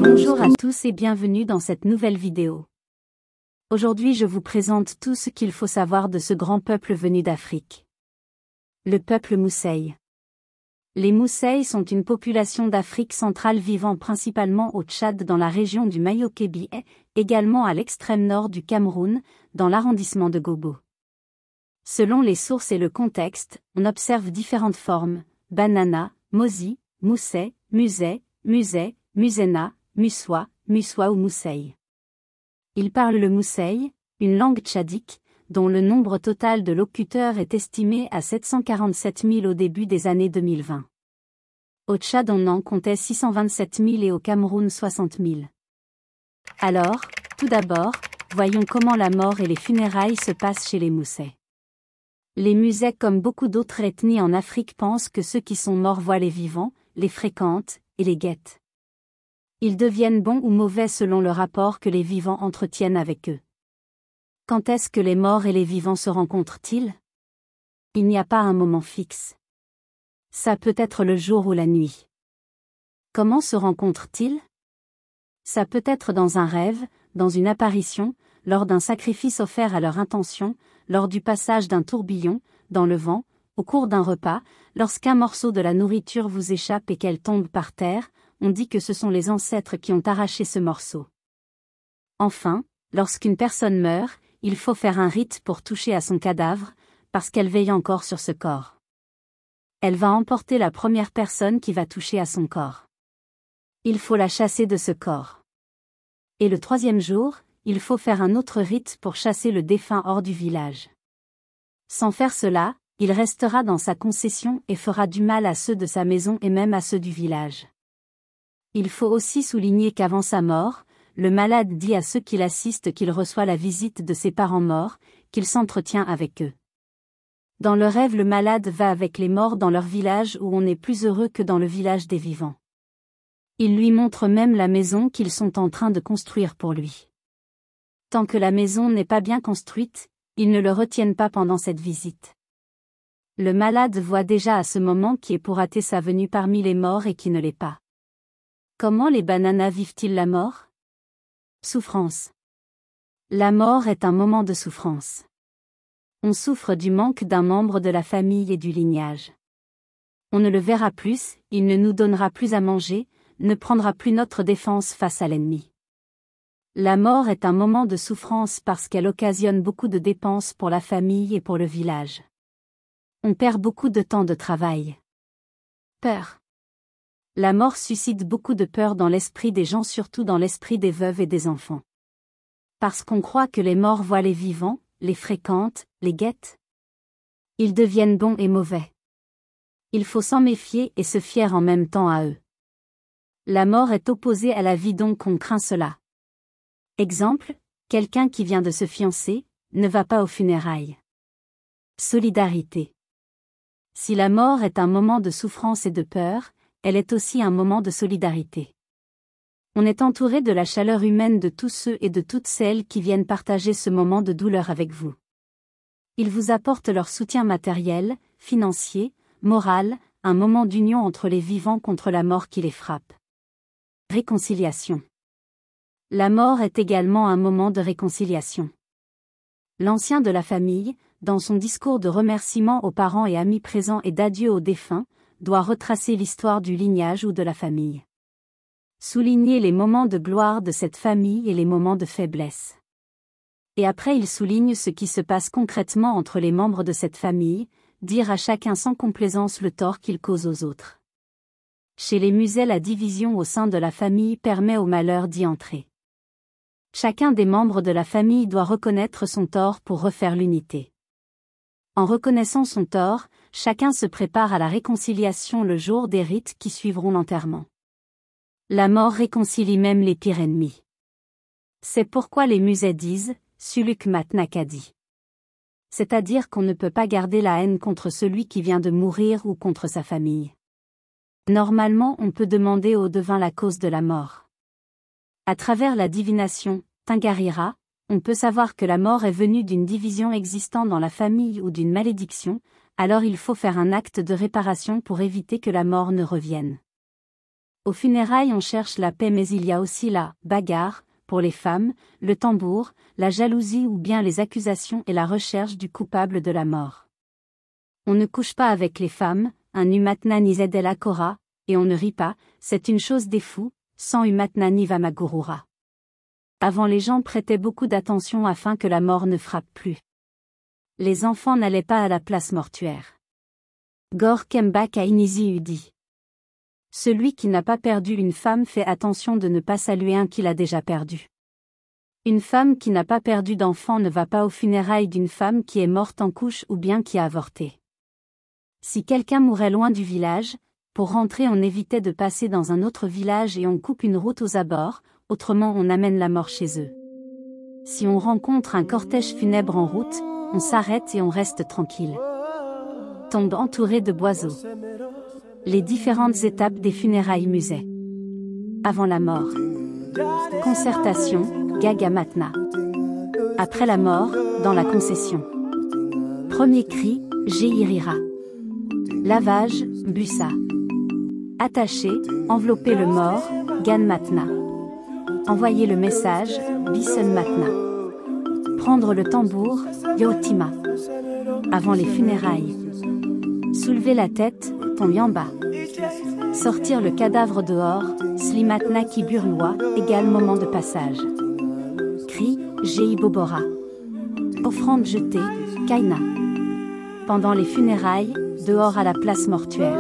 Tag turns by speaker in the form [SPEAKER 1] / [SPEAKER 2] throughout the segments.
[SPEAKER 1] Bonjour à tous et bienvenue dans cette nouvelle vidéo. Aujourd'hui je vous présente tout ce qu'il faut savoir de ce grand peuple venu d'Afrique. Le peuple Mousseï. Les Mousseïs sont une population d'Afrique centrale vivant principalement au Tchad dans la région du Mayo-Kébi et également à l'extrême nord du Cameroun, dans l'arrondissement de Gobo. Selon les sources et le contexte, on observe différentes formes: Banana, Mozi, Moussé, Musé, Musé, Musena, Mussois, Mussois ou Mousseï. Ils parlent le Mousseï, une langue tchadique, dont le nombre total de locuteurs est estimé à 747 000 au début des années 2020. Au Tchad on en comptait 627 000 et au Cameroun 60 000. Alors, tout d'abord, voyons comment la mort et les funérailles se passent chez les Moussais. Les Musais comme beaucoup d'autres ethnies en Afrique pensent que ceux qui sont morts voient les vivants, les fréquentent, et les guettent. Ils deviennent bons ou mauvais selon le rapport que les vivants entretiennent avec eux. Quand est-ce que les morts et les vivants se rencontrent-ils? Il n'y a pas un moment fixe. Ça peut être le jour ou la nuit. Comment se rencontrent-ils? Ça peut être dans un rêve, dans une apparition, lors d'un sacrifice offert à leur intention, lors du passage d'un tourbillon, dans le vent, au cours d'un repas, lorsqu'un morceau de la nourriture vous échappe et qu'elle tombe par terre, on dit que ce sont les ancêtres qui ont arraché ce morceau. Enfin, lorsqu'une personne meurt, il faut faire un rite pour toucher à son cadavre, parce qu'elle veille encore sur ce corps. Elle va emporter la première personne qui va toucher à son corps. Il faut la chasser de ce corps. Et le troisième jour, il faut faire un autre rite pour chasser le défunt hors du village. Sans faire cela, il restera dans sa concession et fera du mal à ceux de sa maison et même à ceux du village. Il faut aussi souligner qu'avant sa mort, le malade dit à ceux qui l'assistent qu'il reçoit la visite de ses parents morts, qu'il s'entretient avec eux. Dans le rêve, le malade va avec les morts dans leur village où on est plus heureux que dans le village des vivants. Il lui montre même la maison qu'ils sont en train de construire pour lui. Tant que la maison n'est pas bien construite, ils ne le retiennent pas pendant cette visite. Le malade voit déjà à ce moment qui est pour hâter sa venue parmi les morts et qui ne l'est pas. Comment les bananas vivent-ils la mort? Souffrance. La mort est un moment de souffrance. On souffre du manque d'un membre de la famille et du lignage. On ne le verra plus, il ne nous donnera plus à manger, ne prendra plus notre défense face à l'ennemi. La mort est un moment de souffrance parce qu'elle occasionne beaucoup de dépenses pour la famille et pour le village. On perd beaucoup de temps de travail. Peur. La mort suscite beaucoup de peur dans l'esprit des gens, surtout dans l'esprit des veuves et des enfants. Parce qu'on croit que les morts voient les vivants, les fréquentent, les guettent. Ils deviennent bons et mauvais. Il faut s'en méfier et se fier en même temps à eux. La mort est opposée à la vie, donc on craint cela. Exemple, quelqu'un qui vient de se fiancer, ne va pas aux funérailles. Solidarité. Si la mort est un moment de souffrance et de peur, elle est aussi un moment de solidarité. On est entouré de la chaleur humaine de tous ceux et de toutes celles qui viennent partager ce moment de douleur avec vous. Ils vous apportent leur soutien matériel, financier, moral, un moment d'union entre les vivants contre la mort qui les frappe. Réconciliation. La mort est également un moment de réconciliation. L'ancien de la famille, dans son discours de remerciement aux parents et amis présents et d'adieu aux défunts, doit retracer l'histoire du lignage ou de la famille. Souligner les moments de gloire de cette famille et les moments de faiblesse. Et après il souligne ce qui se passe concrètement entre les membres de cette famille, dire à chacun sans complaisance le tort qu'il cause aux autres. Chez les Musais, la division au sein de la famille permet au malheur d'y entrer. Chacun des membres de la famille doit reconnaître son tort pour refaire l'unité. En reconnaissant son tort, chacun se prépare à la réconciliation le jour des rites qui suivront l'enterrement. La mort réconcilie même les pires ennemis. C'est pourquoi les Musais disent « Suluk mat nakadi ». C'est-à-dire qu'on ne peut pas garder la haine contre celui qui vient de mourir ou contre sa famille. Normalement, on peut demander au devin la cause de la mort. À travers la divination, Tingarira, on peut savoir que la mort est venue d'une division existant dans la famille ou d'une malédiction, alors il faut faire un acte de réparation pour éviter que la mort ne revienne. Aux funérailles on cherche la paix mais il y a aussi la bagarre, pour les femmes, le tambour, la jalousie ou bien les accusations et la recherche du coupable de la mort. On ne couche pas avec les femmes, un umatna ni zedel akora, et on ne rit pas, c'est une chose des fous, sans umatna ni vamagurura. Avant les gens prêtaient beaucoup d'attention afin que la mort ne frappe plus. Les enfants n'allaient pas à la place mortuaire. Gor Kembak a Inisi dit. Celui qui n'a pas perdu une femme fait attention de ne pas saluer un qu'il a déjà perdu. Une femme qui n'a pas perdu d'enfant ne va pas aux funérailles d'une femme qui est morte en couche ou bien qui a avorté. Si quelqu'un mourait loin du village, pour rentrer on évitait de passer dans un autre village et on coupe une route aux abords, autrement on amène la mort chez eux. Si on rencontre un cortège funèbre en route, on s'arrête et on reste tranquille. Tombe entouré de boiseaux. Les différentes étapes des funérailles musées. Avant la mort. Concertation, Gagamatna. Après la mort, dans la concession. Premier cri, Jeirira. Lavage, Bussa. Attacher, envelopper le mort, Ganmatna. Envoyer le message, Bisenmatna. Prendre le tambour, Yotima. Avant les funérailles. Soulever la tête, Tonyamba. Sortir le cadavre dehors, Slimatna Kiburlwa, égal moment de passage. Cri, Jeibobora. Offrande jetée, Kaina. Pendant les funérailles, dehors à la place mortuaire.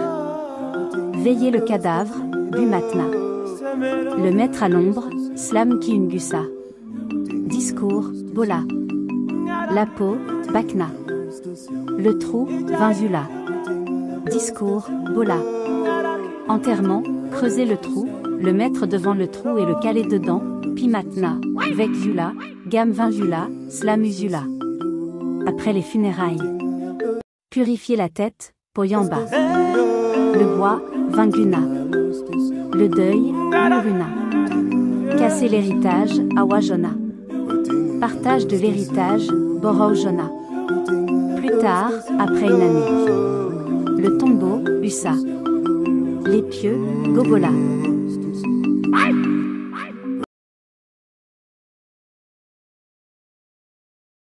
[SPEAKER 1] Veiller le cadavre, Bumatna. Le mettre à l'ombre, Slam Kiungusa. Discours, Bola. La peau, Bakna. Le trou, Vinzula. Discours, Bola. Enterrement, creuser le trou, le mettre devant le trou et le caler dedans, Pimatna, Vekzula, Gamvinzula, Slamuzula. Après les funérailles. Purifier la tête, Poyamba. Le bois, Vinguna. Le deuil, Muruna. Casser l'héritage, Awajona. Partage de l'héritage, Boroujona. Plus tard, après une année. Le tombeau, Ussa. Les pieux, Gobola.